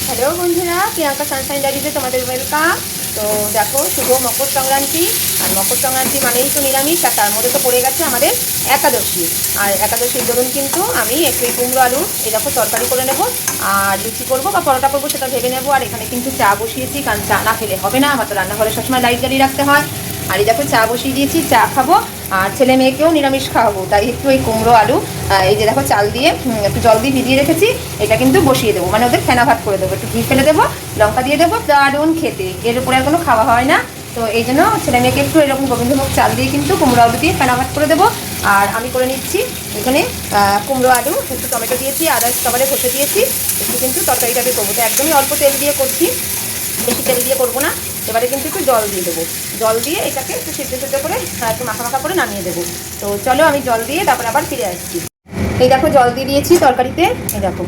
Hello বন্ধুরা, Priyanka Sunshine ডায়েরিতে তোমাদের ওয়েলকাম। তো দেখো, শুভ মকর সংক্রান্তি। আর মকর সংক্রান্তি মানেই তো নিরামিষ, আর তার মধ্যে তো পড়ে গেছে আমাদের একাদশী। আর একাদশীর দরুন কিন্তু আমি একটু কুমড়ো আলু এই দেখো তরকারি করে নেবো, আর লুচি করবো বা পরোটা করবো সেটা ভেবে নেবো। আর এখানে কিন্তু চা বসিয়েছি, কারণ চা না খেলে হবে না, আমার তো রান্নাঘরে সবসময় লাইট জ্বালিয়ে রাখতে হয়। আর এই দেখো চা বসিয়ে দিয়েছি, চা খাবো আর ছেলে মেয়েকেও নিরামিষ খাওয়াবো, তাই একটু এই কুমড়ো আলু এই যে দেখো চাল দিয়ে একটু জল দিয়ে ভিজিয়ে রেখেছি, এটা কিন্তু বসিয়ে দেবো, মানে ওদের ফেনা ভাত করে দেবো, একটু ঘি ফেলে দেবো, লঙ্কা দিয়ে দেবো, দারুণ খেতে। এর উপরে আর কোনো খাওয়া হয় না, তো এই জন্য ছেলে মেয়েকে একটু এরকম গোবিন্দভোগ চাল দিয়ে কিন্তু কুমড়ো আলু দিয়ে ফেনা ভাত করে দেবো। আর আমি করে নিচ্ছি এখানে কুমড়ো আলু, একটু টমেটো দিয়েছি, আদা সবারে ঘষে দিয়েছি, একটু কিন্তু তরকারিটাকে করবো, তো একদমই অল্প তেল দিয়ে করছি, বেশি তেল দিয়ে করবো না। এবারে কিন্তু একটু জল দিয়ে দেবো, জল দিয়ে এটাকে একটু সিদ্ধ করে একটু মাখা মাখা করে নামিয়ে দেবো। তো চলো আমি জল দিয়ে তারপরে আবার ফিরে আসছি। এই দেখো জল দিয়ে দিয়েছি তরকারিতে, এই দেখো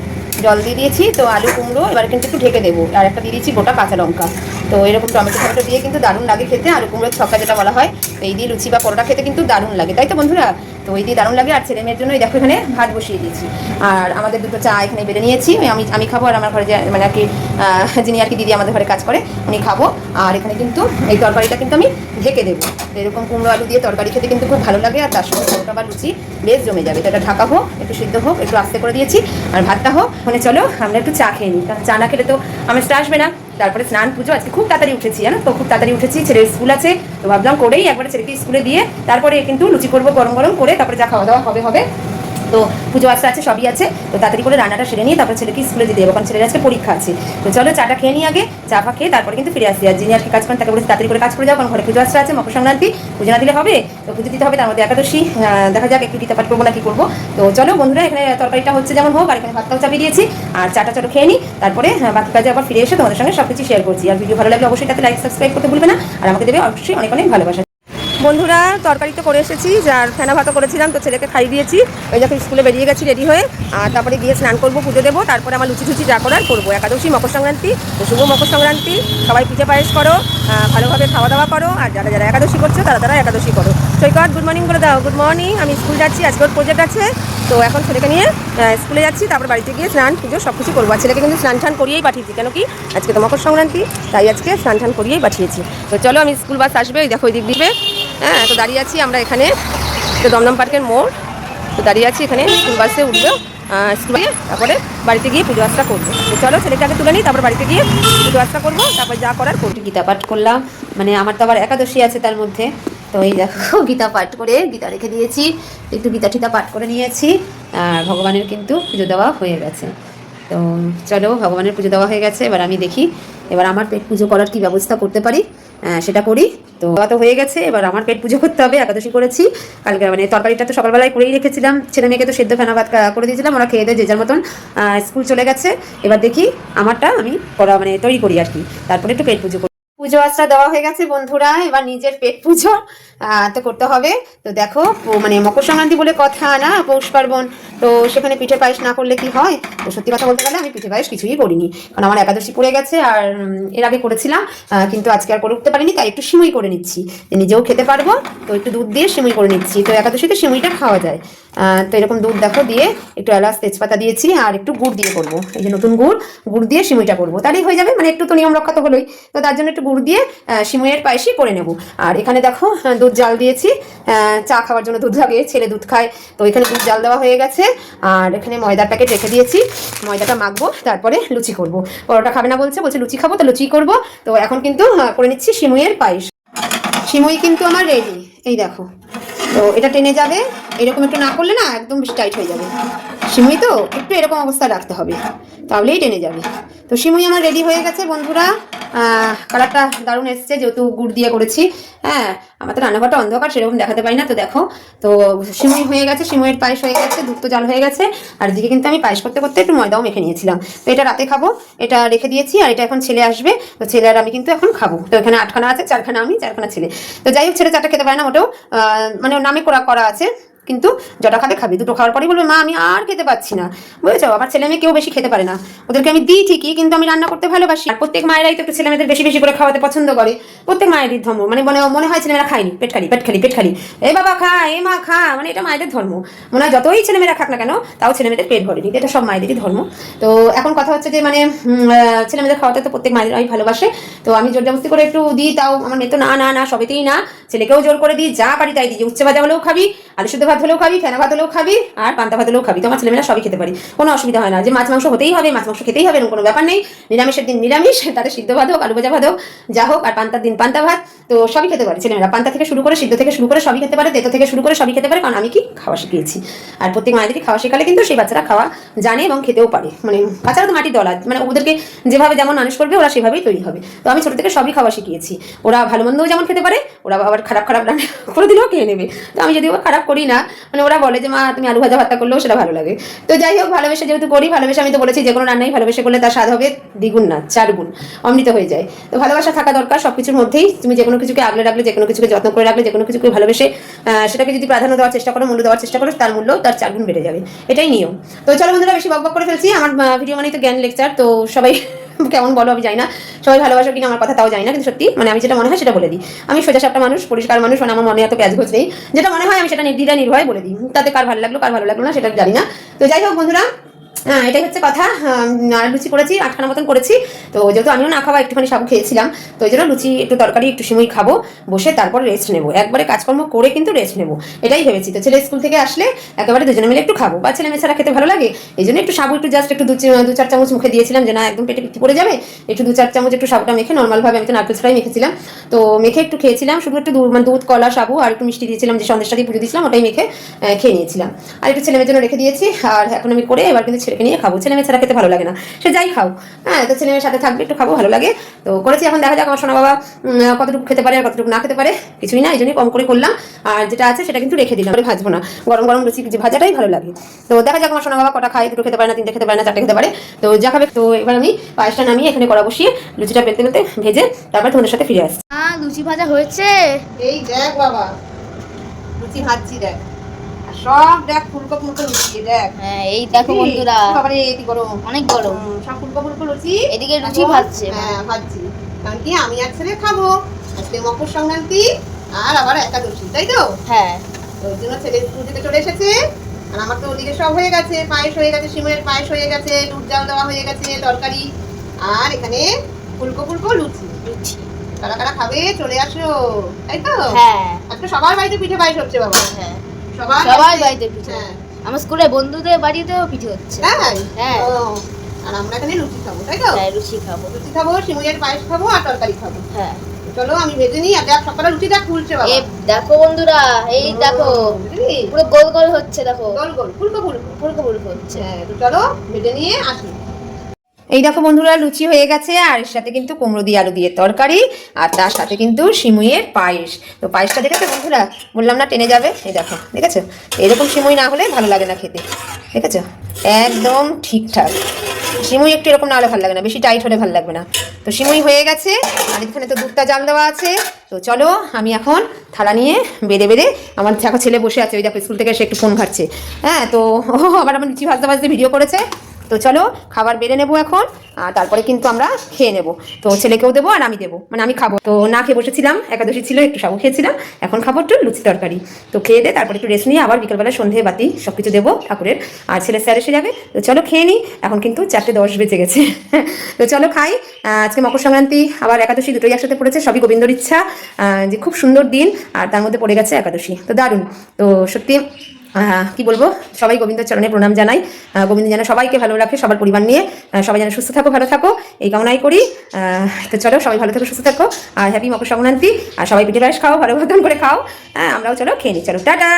জল দিয়ে দিয়েছি। তো আলু কুমড়ো এবার কিন্তু একটু ঢেকে দেবো, আর একটা দিয়ে দিয়েছি গোটা কাঁচা লঙ্কা। তো এরকম টমেটো টমেটো দিয়ে কিন্তু দারুণ লাগে খেতে, আলু কুমড়োর ছক্কা যেটা বলা হয়, এই দিয়ে লুচি বা পরোটা খেতে কিন্তু দারুণ লাগে, তাই তো বন্ধুরা? তো ওই দিয়ে দারুণ লাগে। আর ছেলে মেয়ের জন্য এই দেখো এখানে ভাত বসিয়ে দিয়েছি, আর আমাদের দুটো চা এখানে বেড়ে নিয়েছি, আমি খাবো, আর আমার ঘরে যে মানে আর কি যিনি আর কি দিদি আমাদের ঘরে কাজ করে উনি খাবো। আর এখানে কিন্তু এই তরকারিটা কিন্তু আমি ঢেকে দেবো, এরকম কুমড়ো আলু দিয়ে তরকারি খেতে কিন্তু খুব ভালো লাগে, আর তার সঙ্গে পরোটা বা লুচি বেশ জমে যাবে। তো এটা ঢাকা হোক, একটু সিদ্ধ হোক, একটু আস্তে করে দিয়েছি, আর ভাতটা হোক। মানে চলো আমরা একটু চা খেয়ে নিই, কারণ চা না খেলে তো আমেজটা আসবে না। তারপরে স্নান পুজো, আজকে খুব তাড়াতাড়ি উঠেছি জানো তো, খুব তাড়াতাড়ি উঠেছি, ছেলের স্কুল আছে, তো ভাবলাম করেই একবারে ছেলেকে স্কুলে দিয়ে তারপরে কিন্তু লুচি করবো গরম গরম করে, তারপরে যা খাওয়া দাওয়া হবে। তো পুজো আসতে আছে, সবই আছে, তো তাড়াতাড়ি করে রান্নাটা সেরে নিয়ে তারপরে ছেলেকে স্কুলে দিতে যাবো, কারণ ছেলের আজকে পরীক্ষা আছে। তো চলো চাটা খেয়ে নিই আগে, চা ফা খেয়ে তারপরে কিন্তু ফিরে আসি। আর যিনি আর কি কাজ করেন তাকে বলে তাড়াতাড়ি করে কাজ করে যাও, কারণ ঘরে পুজো আসতে আছে, মকর সংক্রান্তি, পুজো না দিলে হবে, তো পুজো দিতে হবে, তার মধ্যে একাদশী, দেখা যাক একটু গীতা পাঠ করবো না কি করবো। তো চলো বন্ধুরা, এখানে তরকারিটা হচ্ছে যেমন হোক, আর এখানে ভাতটাও চাপিয়ে দিয়েছি, আর চাটা চলো খেয়ে নিই, তারপরে বাকি কাজে আবার ফিরে এসে তোমাদের সঙ্গে সব কিছু শেয়ার করছি। আর ভিডিও ভালো লাগলে অবশ্যই তাতে লাইক সাবস্ক্রাইব করতে ভুলবে না, আর আমাকে দেবে অবশ্যই অনেক অনেক ভালোবাসা। বন্ধুরা, তরকারি তো করে এসেছি, যার ফেনা ভাতও করেছিলাম, তো ছেলেকে খাইয়ে দিয়েছি, ওই যখন স্কুলে বেরিয়ে গেছি রেডি হয়ে। আর তারপরে গিয়ে স্নান করবো, পুজো দেবো, তারপরে আমার লুচি টুচি যা করার করবো। একাদশী মকর সংক্রান্তি, তো শুভ মকর সংক্রান্তি, সবাই পিঠে পায়েস করো, ভালোভাবে খাওয়া দাওয়া করো, আর যারা যারা একাদশী করছো তারা একাদশী করো। সৈকত গুড মর্নিং বলে দাও। গুড মর্নিং, আমি স্কুল যাচ্ছি, আজকে ওর প্রজেক্ট আছে, তো এখন ছেলেকে নিয়ে স্কুলে যাচ্ছি, তারপর বাড়িতে গিয়ে স্নান পুজো সব কিছু করবো। আর ছেলেকে কিন্তু স্নান টান করিয়েই পাঠিয়েছি, কেন কি আজকে তো মকর সংক্রান্তি, তাই আজকে স্নান টান করিয়েই পাঠিয়েছি। তো চলো, আমি স্কুল বাস আসবে, ওই দেখো ওই দিক দিবে, হ্যাঁ, তো দাঁড়িয়ে আছি আমরা এখানে, তো দমদম পার্কের মোড়, তো দাঁড়িয়ে আছি এখানে, স্কুল বাসে উঠবো, স্কুলে তারপরে বাড়িতে গিয়ে পুজো আর্চা করবো। তো চলো ছেলেকে আগে তুলে নিই, তারপর বাড়িতে গিয়ে পুজো আর্চা করবো, তারপর যা করার করবো। গীতা পাঠ করলাম, মানে আমার তো আবার একাদশী আছে তার মধ্যে, তো এই দেখো গীতা পাঠ করে গীতা রেখে দিয়েছি, একটু গীতা টিতা পাঠ করে নিয়েছি, আর ভগবানের কিন্তু পুজো দেওয়া হয়ে গেছে। তো চলো, ভগবানের পুজো দেওয়া হয়ে গেছে, এবার আমি দেখি এবার আমার পেট পুজো করার কি ব্যবস্থা করতে পারি, সেটা করি। তো তো হয়ে গেছে, এবার আমার পেট পুজো করতে হবে, একাদশী করেছি কালকে, মানে তরকারিটা তো সকালবেলায় করেই রেখেছিলাম, ছেলে মেয়েকে তো সেদ্ধ ফেনা ভাত করে দিয়েছিলাম, ওরা খেয়ে দিয়ে যে যার মতন স্কুল চলে গেছে। এবার দেখি আমারটা আমি করা মানে তৈরি করি আর কি, তারপরে একটু পেট পুজো করি। পুজো আচ্ছা দেওয়া হয়ে গেছে বন্ধুরা, এবার নিজের পেট পুজো তো করতে হবে। তো দেখো, মানে মকর সংক্রান্তি বলে কথা না, পৌষ পার্বণ, তো সেখানে পিঠে পায়েস না করলে কি হয়? তো সত্যি কথা বলতে গেলে আমি পিঠে পায়েস কিছুই করিনি, কারণ আমার একাদশী পড়ে গেছে, আর এর আগে করেছিলাম, কিন্তু আজকে আর করে উঠতে পারিনি, তাই একটু সিমুই করে নিচ্ছি, নিজেও খেতে পারবো, তো একটু দুধ দিয়ে সিমুই করে নিচ্ছি। তো একাদশীতে সিমুইটা খাওয়া যায়, তো এরকম দুধ দেখো দিয়ে একটু এলাচ তেজপাতা দিয়েছি, আর একটু গুড় দিয়ে করবো, এই যে নতুন গুড় দিয়ে সিমুইটা করবো, তাহলেই হয়ে যাবে, মানে একটু তো নিয়ম রক্ষা তো হলোই, তো তার জন্য একটু গুড় দিয়ে সিমুইয়ের পায়েসই করে নেব। আর এখানে দেখো দুধ জাল দিয়েছি, চা খাওয়ার জন্য দুধ লাগে, ছেলে দুধ খায়, তো এখানে দুধ জাল দেওয়া হয়ে গেছে। আর এখানে ময়দার প্যাকেট রেখে দিয়েছি, ময়দাটা মাখবো, তারপরে লুচি করবো। পরোটা খাবে না বলছে লুচি খাবো, তো লুচি করবো। তো এখন কিন্তু করে নিচ্ছি সিমুইয়ের পায়েস। সিমুই কিন্তু আমার রেডি, এই দেখো, তো এটা টেনে যাবে, এরকম একটু না করলে না একদম টাইট হয়ে যাবে, সিমুই তো একটু এরকম অবস্থা রাখতে হবে, তাহলেই টেনে যাবে। তো সিমুই আমার রেডি হয়ে গেছে বন্ধুরা, কালারটা দারুণ এসছে, যেহেতু গুড় দিয়ে করেছি। হ্যাঁ, আমার তো রান্নাঘরটা অন্ধকার, সেরকম দেখাতে পারি না। তো দেখো, তো সিমুই হয়ে গেছে, সিমুইয়ের পায়েস হয়ে গেছে, দুধ তো জাল হয়ে গেছে, আর এদিকে কিন্তু আমি পায়েস করতে করতে একটু ময়দাও মেখে নিয়েছিলাম, তো এটা রাতে খাবো, এটা রেখে দিয়েছি। আর এটা এখন ছেলে আসবে, তো ছেলে আর আমি কিন্তু এখন খাবো। তো এখানে 8খানা আছে, 4খানা আমি, 4খানা ছেলে। তো যাই হোক, ছেলে 4টা খেতে পারে না মোটেও, মানে ওর নামে করা আছে, কিন্তু যটা খাবে খাবে, দুটো খাওয়ার পরেই বলবে মা আমি আর খেতে খেতে পাচ্ছি না, বুঝেছো? আমার ছেলে মেয়ে কেউ বেশি খেতে পারে না, ওদেরকে আমি দিই ঠিকই, কিন্তু আমি রান্না করতে ভালোবাসি। আর প্রত্যেক মায়েরাই তো একটু ছেলে মেয়েদের বেশি বেশি করে খাওয়াতে পছন্দ করে, প্রত্যেক মায়েরই ধর্ম। মানে মনে মনে হয় ছেলেমেয়েরা খায়নি, পেট খালি পেট খালি পেট খালি, এ বাবা খা, এ মা খা, মানে এটা মায়েদের ধর্ম। মনে হয় যতই ছেলেমেয়েরা খাক না কেন, তাও ছেলেমেয়েদের পেট ভরেনি, এটা সব মায়েদেরই ধর্ম। তো এখন কথা হচ্ছে যে মানে ছেলেমেয়েদের খাওয়াতে তো প্রত্যেক মায়েরাই ভালোবাসে। তো আমি জোর জবরদস্তি করে একটু দিই, তাও আমার মেয়ে তো না না না, সবেতেই না। ছেলেকেও জোর করে দিই, যা পারি তাই দিই, যে উচ্চে ভাজা হলেও খাবি, আলু সিদ্ধ ভাত হলেও খাবি, ফেনা ভাত হলেও খাবি, আর পান্তা ভাত হলেও খাবি। তো আমার ছেলেমেয়েরা সবই খেতে পারি, কোনো অসুবিধা হয় না। যে মাছ মাংস হতেই হবে, মাছ মাংস খেতেই হবে, এরকম কোনো ব্যাপার নেই। নিরামিষের দিন নিরামিষ, তাতে সিদ্ধ ভাত হোক, আলু ভাজা ভাত হোক, যা হোক, আর পান্তার দিন পান্তা ভাত। তো সবই খেতে পারে ছেলেমেয়েরা, পান্তা থেকে শুরু করে, সিদ্ধ থেকে শুরু করে সবই খেতে পারে, তেতো থেকে শুরু করে সবই খেতে পারে, কারণ আমি কি খাওয়া শিখিয়েছি। আর প্রত্যেক মায়েদেরকে খাওয়া শেখালে কিন্তু সেই বাচ্চারা খাওয়া জানে এবং খেতেও পারে। মানে বাচ্চারা তো মাটির দলা, মানে ওদেরকে যেভাবে যেমন মানুষ করবে ওরা সেভাবেই তৈরি হবে। তো আমি ছোট থেকে সবই খাওয়া শিখিয়েছি, ওরা ভালো মন্দও যেমন খেতে পারে, ওরা আবার খারাপ খারাপ রান্না করে দিলেও খেয়ে নেবে। তো আমি যদিও খারাপ করি না, মানে ওরা বলে যে মা তুমি আলু ভাজা ভাতটা করলেও সেটা ভালো লাগে। তো যাই হোক, ভালোবেসে যেহেতু করি, ভালোবেসে, আমি তো বলেছি যে কোনো রান্নাই ভালোবেসে করলে তার স্বাদ হবে দ্বিগুণ না 4 গুণ, অমৃত হয়ে যায়। তো ভালোবাসা থাকা দরকার সবকিছুর মধ্যেই। তুমি যে কোনো কিছুকে আগলে রাখলে, যে কোনো কিছুকে যত্ন করে রাখলে, যে কোনো কিছুকে ভালোবেসে সেটাকে যদি প্রাধান্য দেওয়ার চেষ্টা করো, মূল্য দেওয়ার চেষ্টা করো, তার মূল্য তার 4 গুণ বেড়ে যাবে, এটাই নিয়ম। তো চলো বন্ধুরা, বেশি বকবক করে ফেলছি। আমার ভিডিও মানেই তো জ্ঞান লেকচার, তো সবাই কেমন বলো আমি জানি না, সবাই ভালোবাসো কিনা আমার কথা তাও জানি না, কিন্তু সত্যি মানে আমি যেটা মনে হয় সেটা বলে দিই। আমি সোজা সাপটা মানুষ, পরিষ্কার মানুষ, মানে আমার মনে এত প্যাঁচগোছ নেই। যেটা মনে হয় আমি সেটা নির্দ্বিধায় নির্ভয়ে বলে দিই, তাতে কার ভালো লাগলো কার ভালো লাগলো না সেটা জানি না। তো যাই হোক বন্ধুরা, এটাই হচ্ছে কথা। আর লুচি করেছি 8খানা মতন করেছি। তো যেহেতু আমিও না খাওয়া, একটুখানি সাবু খেয়েছিলাম, তো ওই জন্য লুচি একটু তরকারি একটু সিমুই খাবো, বসে তারপর রেস্ট নেবো, একবারে কাজকর্ম করে কিন্তু রেস্ট নেবো, এটাই ভেবেছি। তো ছেলে স্কুল থেকে আসলে একেবারে দুজনে মিলে একটু খাবো, বা ছেলে মেয়ে ছাড়া খেতে ভালো লাগে, এই জন্য একটু সাবু একটু জাস্ট একটু 2-4 চামচ মুখে দিয়েছিলাম, যে না একদম পেটে পিঠি পড়ে যাবে, একটু 2-4 চামচ একটু সাবুটা মেখে নর্মালভাবে, আমি তো নারকেল ছাড়াই মেখেছিলাম, তো মেখে একটু খেয়েছিলাম। শুধু একটু দুধ কলা সাবু আর একটু মিষ্টি দিয়েছিলাম, যে সন্দেশটা দিয়ে পুজো দিয়েছিলাম, ওটাই মেখে খেয়ে নিয়েছিলাম। আর একটু ছেলে মেয়ের জন্য রেখে দিয়েছি। আর এখন আমি করে এবার কিন্তু ছেলেকে নিয়ে খাবো, ছেলে মেয়ে ছাড়া খেতে ভালো লাগে না, সে যাই খাও। হ্যাঁ, তো ছেলে মেয়ের সাথে থাকবে, একটু খাবো, ভালো লাগে। তো করেছি, এখন দেখা যাক আমার সোনা বাবা কতটুকু খেতে পারে আর কতটুকু না খেতে পারে, কিছুই না, এই জন্যই কম করে করলাম। আর যেটা আছে সেটা কিন্তু রেখে দিলাম, ভাজবো না, গরম গরম লুচি যে ভাজাটাই ভালো লাগে। তো দেখা যাক আমার সোনা বাবা কটা খায়, 2টো খেতে পারে না, 3টে খেতে পারে না, 4টে খেতে পারে, তো যা খাবে। তো এবার আমি পায়েসটা নামিয়ে এখানে কড়া বসিয়ে লুচিটা বেলতে বেলতে ভেজে তারপর তোমাদের সাথে ফিরে আসছি। লুচি ভাজা হয়েছে, এই দেখ বাবা, লুচি ভাজছি দেখ, সব দেখ ফুলকো ফুলকো লুচি দেখ। হ্যাঁ এই দেখো বন্ধুরা, বাবারে কি গরম, অনেক গরম, সব ফুলকো ফুলকো লুচি। এদিকে লুচি ভাজছে। হ্যাঁ ভাজছি, কারণ কি আমি আর ছেলে খাবো, আজকে মকর সংক্রান্তি আর আবার একাদশী, তাই তো? হ্যাঁ, ওই জন্য ছেলে স্কুল থেকে চলে এসেছে, আর আমার তো ওদিকে সব হয়ে গেছে, পায়েস হয়ে গেছে, সিমের পায়েস হয়ে গেছে, দুধ জাল দেওয়া হয়ে গেছে, তরকারি, আর এখানে ফুলকো ফুলকো লুচি। লুচি কারা কারা খাবে চলে আসো, তাই তো? হ্যাঁ, আজকে সবার বাড়িতে পিঠে পায়েস হচ্ছে বাবা। হ্যাঁ সবার বাড়িতে পিঠে, হ্যাঁ। আমার স্কুলে বন্ধুদের বাড়িতেও পিঠে হচ্ছে। হ্যাঁ হ্যাঁ, ও, আর আমরা এখানে লুচি খাবো, তাই তো? হ্যাঁ লুচি খাবো, লুচি খাবো, সিমুইয়ের পায়েস খাবো, আর তরকারি খাবো। হ্যাঁ চলো আমি ভেজে নিই। আর দেখ সকালে লুচিটা ফুলছে বাবা, এই দেখো বন্ধুরা, এই দেখো বুঝলি? পুরো গোল গোল হচ্ছে, দেখো গোল গোল ফুলকো ফুলকো। ফুলকো ফুলকো হচ্ছে। হ্যাঁ, তো চলো ভেজে নিয়ে আসি। এই দেখো বন্ধুরা, লুচি হয়ে গেছে, আর এর সাথে কিন্তু কুমড়ো দিয়ে আলু দিয়ে তরকারি, আর তার সাথে কিন্তু সিমুইয়ের পায়েস। তো পায়েসটা দেখেছো বন্ধুরা, বললাম না টেনে যাবে, এই দেখো দেখেছো, এরকম সিমুই না হলে ভালো লাগে না খেতে, দেখেছো একদম ঠিকঠাক। সিমুই একটু এরকম না হলে ভালো লাগে না, বেশি টাইট হলে ভালো লাগবে না। তো সিমুই হয়ে গেছে, আর এখানে তো দুধটা জাল দেওয়া আছে। তো চলো আমি এখন থালা নিয়ে বেড়ে বেড়ে, আমার দেখো ছেলে বসে আছে, ওই দেখো স্কুল থেকে এসে একটু ফোন ঘাটছে। হ্যাঁ, তো আবার আমার লুচি ভাজতে ভাজতে ভিডিও করেছে। তো চলো খাবার বেড়ে নেবো এখন, আর তারপরে কিন্তু আমরা খেয়ে নেবো। তো ছেলেকেও দেবো আর আমি দেবো, মানে আমি খাবো। তো না খেয়ে বসেছিলাম, একাদশী ছিল, একটু সাবু খেয়েছিলাম, এখন খাবো একটু লুচি তরকারি। তো খেয়ে দে, তারপরে একটু রেস্ট নিয়ে আবার বিকেলবেলা সন্ধে বাতি সব কিছু দেবো ঠাকুরের, আর ছেলে স্যার এসে যাবে। তো চলো খেয়ে নিই, এখন কিন্তু 4:10 বেজে গেছে। তো চলো খাই। আজকে মকর সংক্রান্তি আবার একাদশী দুটোই একসাথে পড়েছে, সবই গোবিন্দর ইচ্ছা, যে খুব সুন্দর দিন, আর তার মধ্যে পড়ে গেছে একাদশী, তো দারুণ। তো সত্যি কি বলবো, সবাই গোবিন্দর চরণে প্রণাম জানাই। গোবিন্দ যেন সবাইকে ভালো রাখে, সবার পরিবার নিয়ে সবাই যেন সুস্থ থাকো, ভালো থাকো, এই কামনাই করি। তো চলো সবাই ভালো থাকো, সুস্থ থাকো, আর হ্যাপি মকর সংক্রান্তি। আর সবাই পিঠে পায়েস খাও, ভালো মতন করে খাও। আমরাও চলো খেয়ে নিই, চলো টাটা।